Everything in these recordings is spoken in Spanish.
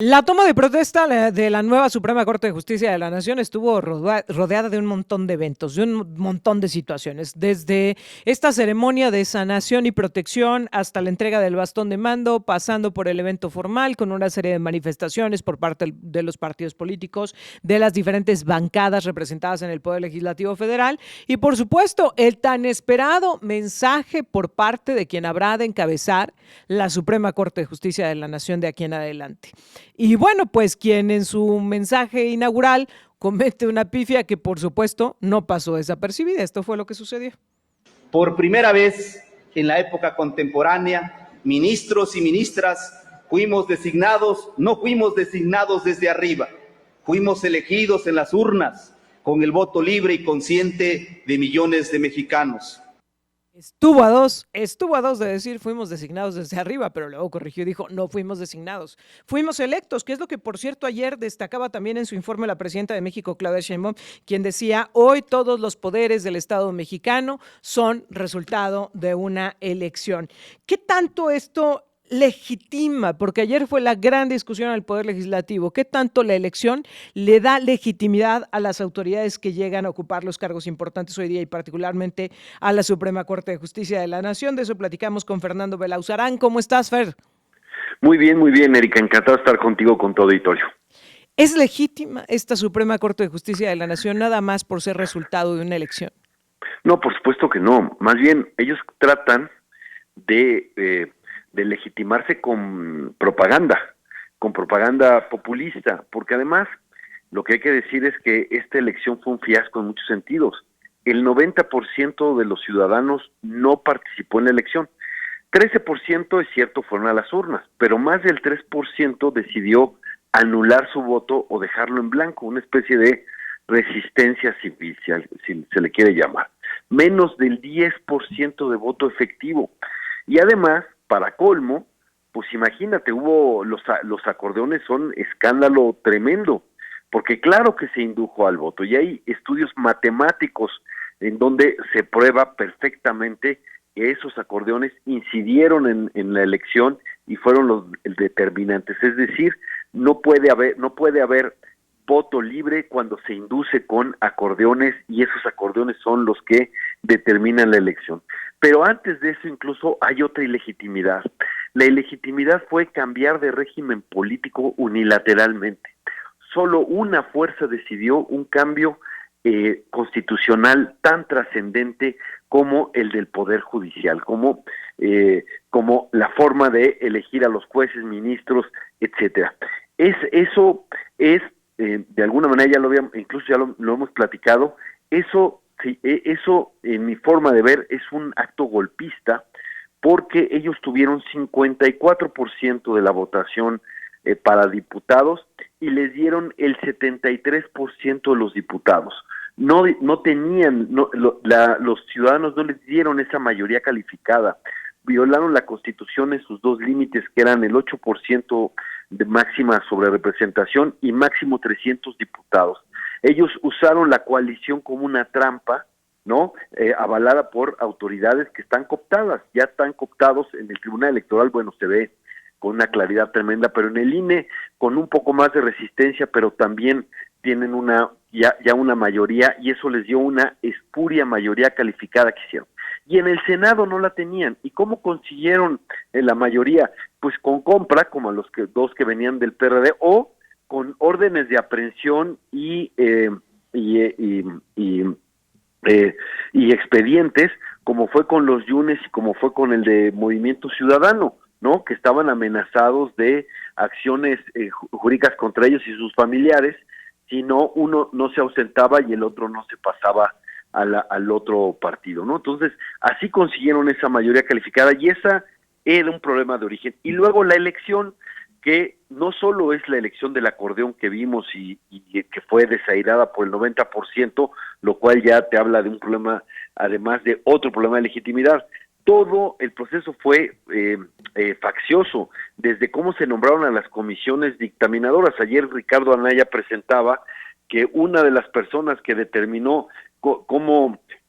La toma de protesta de la nueva Suprema Corte de Justicia de la Nación estuvo rodeada de un montón de eventos, de un montón de situaciones, desde esta ceremonia de sanación y protección hasta la entrega del bastón de mando, pasando por el evento formal con una serie de manifestaciones por parte de los partidos políticos, de las diferentes bancadas representadas en el Poder Legislativo Federal y, por supuesto, el tan esperado mensaje por parte de quien habrá de encabezar la Suprema Corte de Justicia de la Nación de aquí en adelante. Y bueno, pues quien en su mensaje inaugural comete una pifia que por supuesto no pasó desapercibida. Esto fue lo que sucedió. Por primera vez en la época contemporánea, ministros y ministras no fuimos designados desde arriba, fuimos elegidos en las urnas con el voto libre y consciente de millones de mexicanos. Estuvo a dos de decir fuimos designados desde arriba, pero luego corrigió y dijo no fuimos designados, fuimos electos, que es lo que por cierto ayer destacaba también en su informe la presidenta de México, Claudia Sheinbaum, quien decía hoy todos los poderes del Estado mexicano son resultado de una elección. ¿Qué tanto esto legitima? Porque ayer fue la gran discusión al Poder Legislativo. ¿Qué tanto la elección le da legitimidad a las autoridades que llegan a ocupar los cargos importantes hoy día y particularmente a la Suprema Corte de Justicia de la Nación? De eso platicamos con Fernando Belauzarán. ¿Cómo estás, Fer? Muy bien, Erika. Encantado de estar contigo con tu auditorio. ¿Es legítima esta Suprema Corte de Justicia de la Nación nada más por ser resultado de una elección? No, por supuesto que no. Más bien, ellos tratan de legitimarse con propaganda populista, porque además lo que hay que decir es que esta elección fue un fiasco en muchos sentidos. El 90% de los ciudadanos no participó en la elección. 13% es cierto fueron a las urnas, pero más del 3% decidió anular su voto o dejarlo en blanco, una especie de resistencia civil, si se le quiere llamar. Menos del 10% de voto efectivo. Y además, para colmo, pues imagínate, los acordeones son escándalo tremendo, porque claro que se indujo al voto, y hay estudios matemáticos en donde se prueba perfectamente que esos acordeones incidieron en la elección y fueron los determinantes. Es decir, no puede haber voto libre cuando se induce con acordeones, y esos acordeones son los que determinan la elección. Pero antes de eso incluso hay otra ilegitimidad. La ilegitimidad fue cambiar de régimen político unilateralmente. Solo una fuerza decidió un cambio constitucional tan trascendente como el del Poder Judicial, como la forma de elegir a los jueces, ministros, etcétera. Eso es de alguna manera incluso ya lo hemos platicado. Eso en mi forma de ver es un acto golpista, porque ellos tuvieron 54% de la votación para diputados y les dieron el 73% de los diputados. Los ciudadanos no les dieron esa mayoría calificada, violaron la Constitución en sus dos límites, que eran el 8% de máxima sobre representación y máximo 300 diputados. Ellos usaron la coalición como una trampa, ¿no? Avalada por autoridades que están cooptadas, ya están cooptados en el Tribunal Electoral. Bueno, se ve con una claridad tremenda, pero en el INE con un poco más de resistencia, pero también tienen ya una mayoría, y eso les dio una espuria mayoría calificada que hicieron. Y en el Senado no la tenían. ¿Y cómo consiguieron la mayoría? Pues con compra, como dos que venían del PRD, o con órdenes de aprehensión y expedientes, como fue con los Yunes y como fue con el de Movimiento Ciudadano, ¿no? Que estaban amenazados de acciones jurídicas contra ellos y sus familiares si no uno no se ausentaba y el otro no se pasaba al otro partido, ¿no? Entonces, así consiguieron esa mayoría calificada, y esa era un problema de origen. Y luego la elección, que no solo es la elección del acordeón que vimos y que fue desairada por el 90%, lo cual ya te habla de un problema, además de otro problema de legitimidad. Todo el proceso fue faccioso, desde cómo se nombraron a las comisiones dictaminadoras. Ayer Ricardo Anaya presentaba que una de las personas que determinó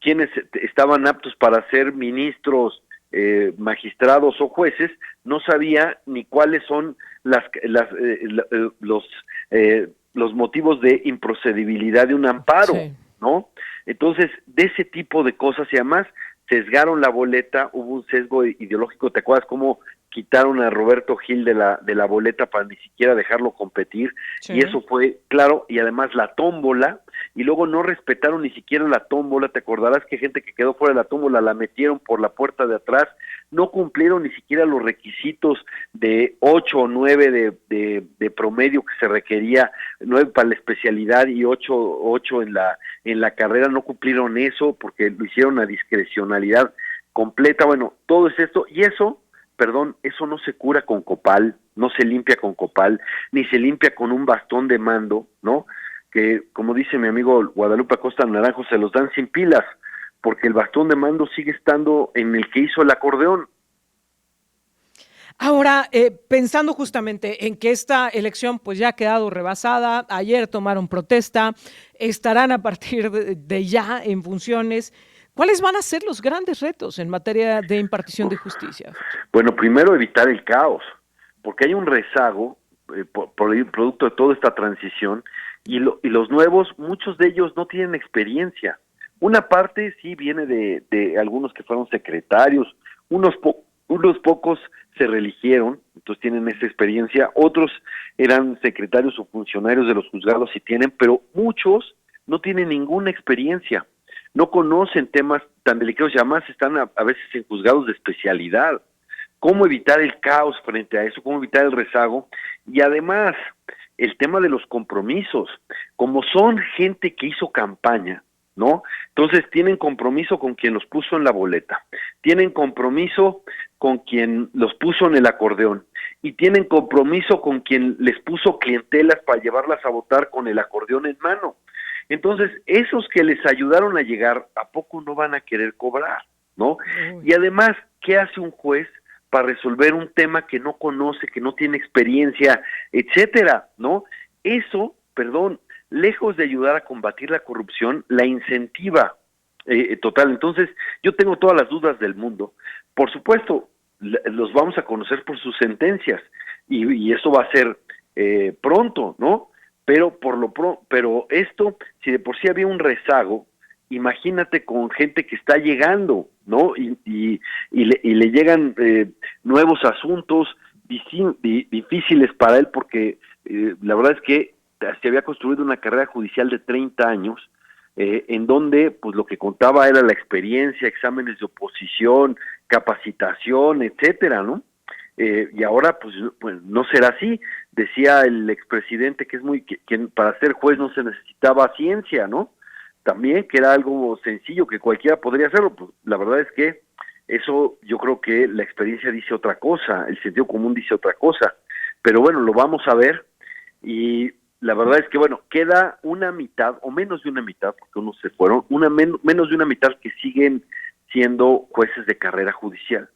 quiénes estaban aptos para ser ministros magistrados o jueces, no sabía ni cuáles son los motivos de improcedibilidad de un amparo, Sí. ¿no? Entonces, de ese tipo de cosas, y además sesgaron la boleta, hubo un sesgo ideológico. ¿Te acuerdas cómo quitaron a Roberto Gil de la boleta para ni siquiera dejarlo competir? Sí. Y eso fue claro, y además la tómbola, y luego no respetaron ni siquiera la tómbola. Te acordarás que gente que quedó fuera de la tómbola la metieron por la puerta de atrás, no cumplieron ni siquiera los requisitos de 8 o 9 de promedio que se requería, 9 para la especialidad y 8 en la carrera, no cumplieron eso porque lo hicieron a discrecionalidad completa. Bueno, todo es esto, y eso, perdón, eso no se cura con copal, no se limpia con copal, ni se limpia con un bastón de mando, ¿no? Que, como dice mi amigo Guadalupe Acosta Naranjo, se los dan sin pilas, porque el bastón de mando sigue estando en el que hizo el acordeón. Ahora, pensando justamente en que esta elección pues ya ha quedado rebasada, ayer tomaron protesta, estarán a partir de ya en funciones, ¿cuáles van a ser los grandes retos en materia de impartición de justicia? Bueno, primero evitar el caos, porque hay un rezago por el producto de toda esta transición, y los nuevos, muchos de ellos no tienen experiencia. Una parte sí viene de algunos que fueron secretarios, unos pocos se reeligieron, entonces tienen esa experiencia, otros eran secretarios o funcionarios de los juzgados y tienen, pero muchos no tienen ninguna experiencia, no conocen temas tan delicados y además están a veces en juzgados de especialidad. ¿Cómo evitar el caos frente a eso? ¿Cómo evitar el rezago? Y además, el tema de los compromisos, como son gente que hizo campaña, ¿no? Entonces tienen compromiso con quien los puso en la boleta, tienen compromiso con quien los puso en el acordeón, y tienen compromiso con quien les puso clientelas para llevarlas a votar con el acordeón en mano. Entonces, esos que les ayudaron a llegar, ¿a poco no van a querer cobrar, no? Y además, ¿qué hace un juez para resolver un tema que no conoce, que no tiene experiencia, etcétera, ¿no? Eso, perdón, lejos de ayudar a combatir la corrupción, la incentiva total. Entonces, yo tengo todas las dudas del mundo. Por supuesto, los vamos a conocer por sus sentencias, y eso va a ser pronto, ¿no? Pero pero esto, si de por sí había un rezago, imagínate con gente que está llegando, ¿no? Y le llegan nuevos asuntos difíciles para él, porque la verdad es que se había construido una carrera judicial de 30 años, en donde pues lo que contaba era la experiencia, exámenes de oposición, capacitación, etcétera, ¿no? Y ahora pues no será así. Decía el expresidente que para ser juez no se necesitaba ciencia, ¿no? También que era algo sencillo, que cualquiera podría hacerlo. Pues la verdad es que eso, yo creo que la experiencia dice otra cosa, el sentido común dice otra cosa, pero bueno, lo vamos a ver. Y la verdad es que bueno, queda una mitad o menos de una mitad, porque unos se fueron, menos de una mitad que siguen siendo jueces de carrera judicial,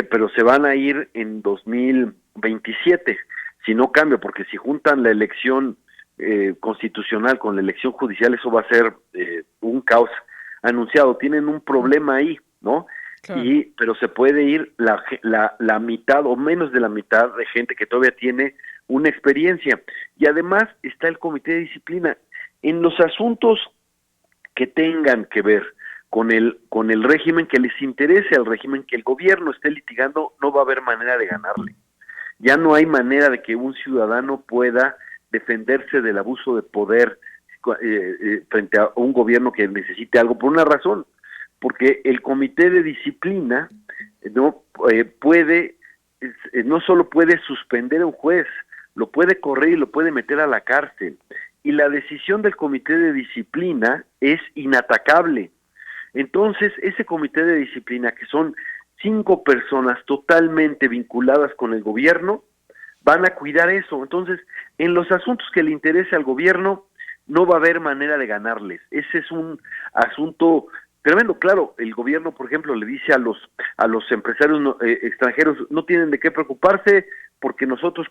pero se van a ir en 2027 si no cambia, porque si juntan la elección constitucional con la elección judicial, eso va a ser un caos anunciado. Tienen un problema ahí, ¿no? Claro. Pero se puede ir la mitad o menos de la mitad de gente que todavía tiene una experiencia. Y además está el comité de disciplina. En los asuntos que tengan que ver con el régimen que les interese, al régimen que el gobierno esté litigando, no va a haber manera de ganarle. Ya no hay manera de que un ciudadano pueda defenderse del abuso de poder frente a un gobierno que necesite algo, por una razón, porque el comité de disciplina no solo puede suspender a un juez, lo puede correr y lo puede meter a la cárcel, y la decisión del comité de disciplina es inatacable. Entonces, ese comité de disciplina, que son 5 personas totalmente vinculadas con el gobierno, van a cuidar eso. Entonces, en los asuntos que le interese al gobierno, no va a haber manera de ganarles. Ese es un asunto tremendo. Claro, el gobierno, por ejemplo, le dice a los empresarios extranjeros, no tienen de qué preocuparse, porque nosotros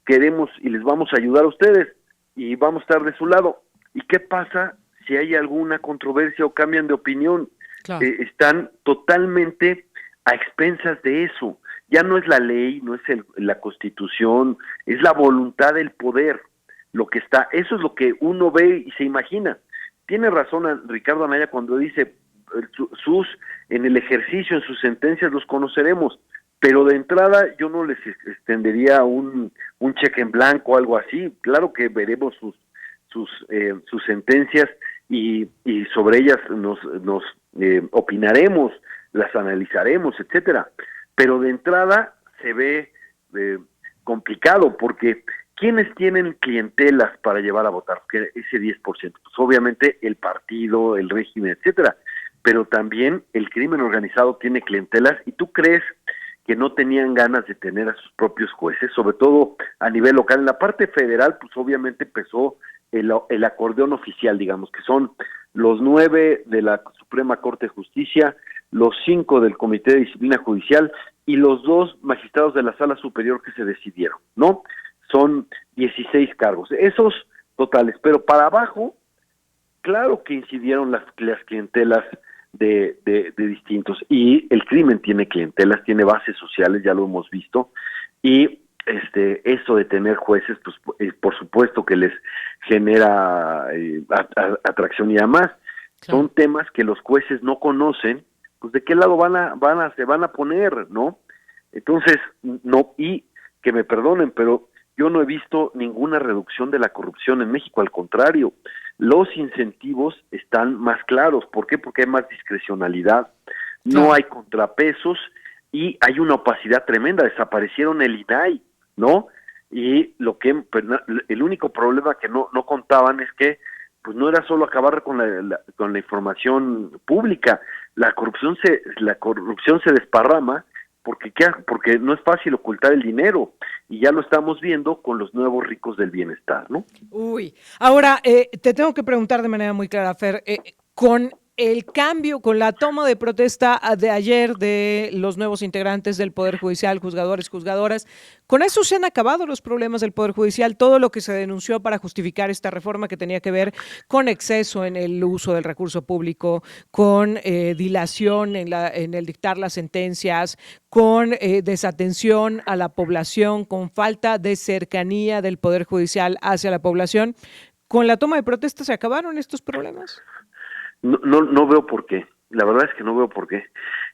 queremos y les vamos a ayudar a ustedes, y vamos a estar de su lado. ¿Y qué pasa si hay alguna controversia o cambian de opinión? Claro. están totalmente a expensas de eso. Ya no es la ley, no es la Constitución, es la voluntad del poder lo que está. Eso es lo que uno ve y se imagina. Tiene razón Ricardo Anaya cuando dice en el ejercicio, en sus sentencias los conoceremos, pero de entrada yo no les extendería un cheque en blanco o algo así. Claro que veremos sus sentencias y sobre ellas nos opinaremos, las analizaremos, etcétera. Pero de entrada se ve complicado, porque ¿quiénes tienen clientelas para llevar a votar? Porque ese 10%, pues obviamente el partido, el régimen, etcétera, pero también el crimen organizado tiene clientelas. ¿Y tú crees que no tenían ganas de tener a sus propios jueces, sobre todo a nivel local? En la parte federal, pues obviamente empezó el acordeón oficial, digamos, que son los 9 de la Suprema Corte de Justicia, los 5 del Comité de Disciplina Judicial y los 2 magistrados de la Sala Superior que se decidieron, ¿no? Son 16 cargos, esos totales, pero para abajo, claro que incidieron las clientelas de distintos, y el crimen tiene clientelas, tiene bases sociales, ya lo hemos visto, y eso de tener jueces, pues por supuesto que les genera atracción, y además Claro. son temas que los jueces no conocen, pues de qué lado se van a poner, ¿no? Entonces, no, y que me perdonen, pero yo no he visto ninguna reducción de la corrupción en México, al contrario, los incentivos están más claros. ¿Por qué? Porque hay más discrecionalidad, no Claro. hay contrapesos y hay una opacidad tremenda. Desaparecieron el INAI, ¿no? Y el único problema que no contaban es que pues no era solo acabar con la información pública. La corrupción se desparrama porque no es fácil ocultar el dinero, y ya lo estamos viendo con los nuevos ricos del bienestar, ¿no? Uy, ahora te tengo que preguntar de manera muy clara, Fer, con el cambio, con la toma de protesta de ayer de los nuevos integrantes del Poder Judicial, juzgadores, juzgadoras, ¿con eso se han acabado los problemas del Poder Judicial? Todo lo que se denunció para justificar esta reforma que tenía que ver con exceso en el uso del recurso público, con dilación en el dictar las sentencias, con desatención a la población, con falta de cercanía del Poder Judicial hacia la población. ¿Con la toma de protesta se acabaron estos problemas? No veo por qué. La verdad es que no veo por qué.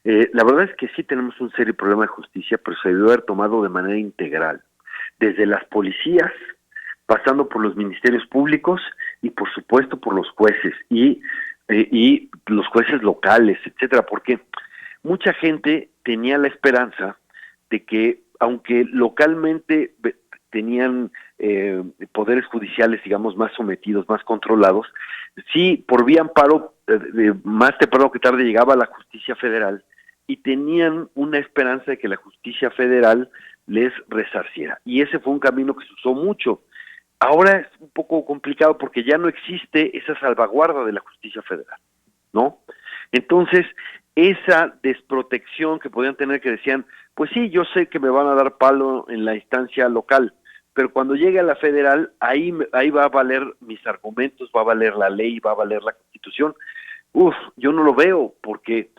La verdad es que sí tenemos un serio problema de justicia, pero se debe haber tomado de manera integral, desde las policías, pasando por los ministerios públicos y por supuesto por los jueces y los jueces locales, etcétera, porque mucha gente tenía la esperanza de que, aunque localmente tenían poderes judiciales, digamos, más sometidos, más controlados, sí, por vía amparo, más temprano que tarde llegaba la justicia federal, y tenían una esperanza de que la justicia federal les resarciera. Y ese fue un camino que se usó mucho. Ahora es un poco complicado porque ya no existe esa salvaguarda de la justicia federal, ¿no? Entonces, esa desprotección que podían tener, que decían, pues sí, yo sé que me van a dar palo en la instancia local, pero cuando llegue a la federal, ahí va a valer mis argumentos, va a valer la ley, va a valer la Constitución. Yo no lo veo, porque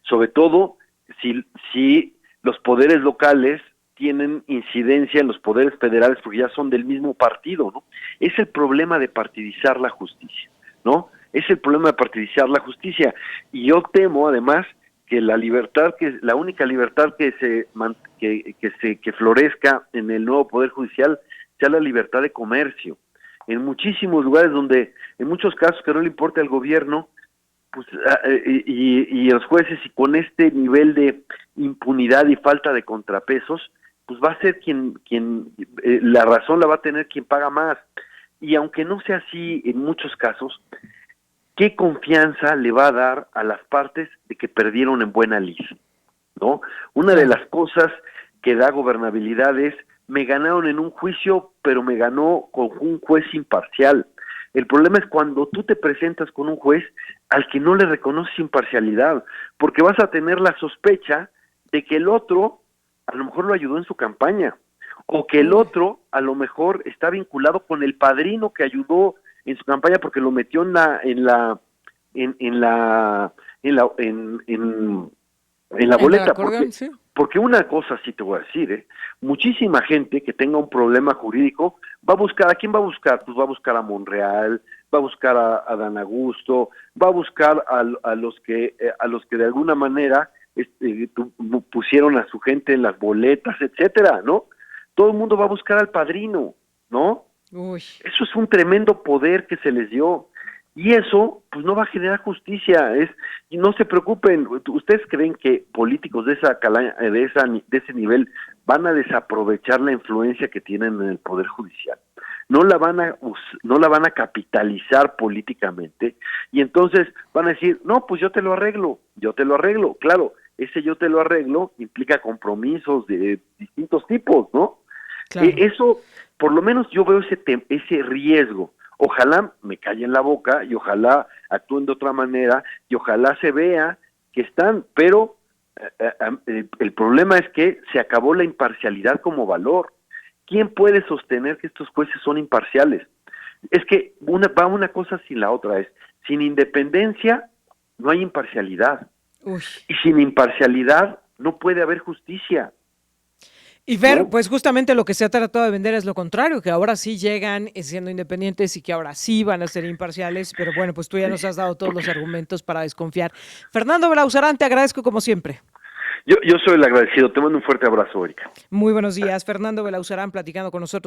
sobre todo si los poderes locales tienen incidencia en los poderes federales, porque ya son del mismo partido, ¿no? Es el problema de partidizar la justicia, ¿no? Es el problema de partidizar la justicia, y yo temo además que la única libertad que florezca en el nuevo Poder Judicial sea la libertad de comercio. En muchísimos lugares donde, en muchos casos que no le importa al gobierno, pues y los jueces, y con este nivel de impunidad y falta de contrapesos, pues va a ser la razón la va a tener quien paga más. Y aunque no sea así en muchos casos, ¿qué confianza le va a dar a las partes de que perdieron en buena lid, ¿no? Una de las cosas que da gobernabilidad es: me ganaron en un juicio, pero me ganó con un juez imparcial. El problema es cuando tú te presentas con un juez al que no le reconoces imparcialidad, porque vas a tener la sospecha de que el otro a lo mejor lo ayudó en su campaña, o que el otro a lo mejor está vinculado con el padrino que ayudó en su campaña porque lo metió en la en la En el boleta, acordeón, sí. porque una cosa sí te voy a decir, muchísima gente que tenga un problema jurídico va a buscar, ¿a quién va a buscar? Pues va a buscar a Monreal, va a buscar a Dan Augusto, va a buscar a los que de alguna manera pusieron a su gente en las boletas, etcétera, ¿no? Todo el mundo va a buscar al padrino, ¿no? Uy. Eso es un tremendo poder que se les dio. Y eso, pues no va a generar justicia. Y no se preocupen, ¿ustedes creen que políticos de ese nivel van a desaprovechar la influencia que tienen en el Poder Judicial? No la van a capitalizar políticamente, y entonces van a decir, no, pues yo te lo arreglo. Claro, ese yo te lo arreglo implica compromisos de distintos tipos, ¿no? Claro. Eso, por lo menos yo veo ese riesgo. Ojalá me callen la boca y ojalá actúen de otra manera y ojalá se vea que están, pero el problema es que se acabó la imparcialidad como valor. ¿Quién puede sostener que estos jueces son imparciales? Es que va una cosa sin la otra, sin independencia no hay imparcialidad. Uy. Y sin imparcialidad no puede haber justicia. Y ver, pues justamente lo que se ha tratado de vender es lo contrario, que ahora sí llegan siendo independientes y que ahora sí van a ser imparciales, pero bueno, pues tú ya nos has dado todos los argumentos para desconfiar. Fernando Belauzarán, te agradezco como siempre. Yo soy el agradecido, te mando un fuerte abrazo, Erika. Muy buenos días, Fernando Belauzarán platicando con nosotros.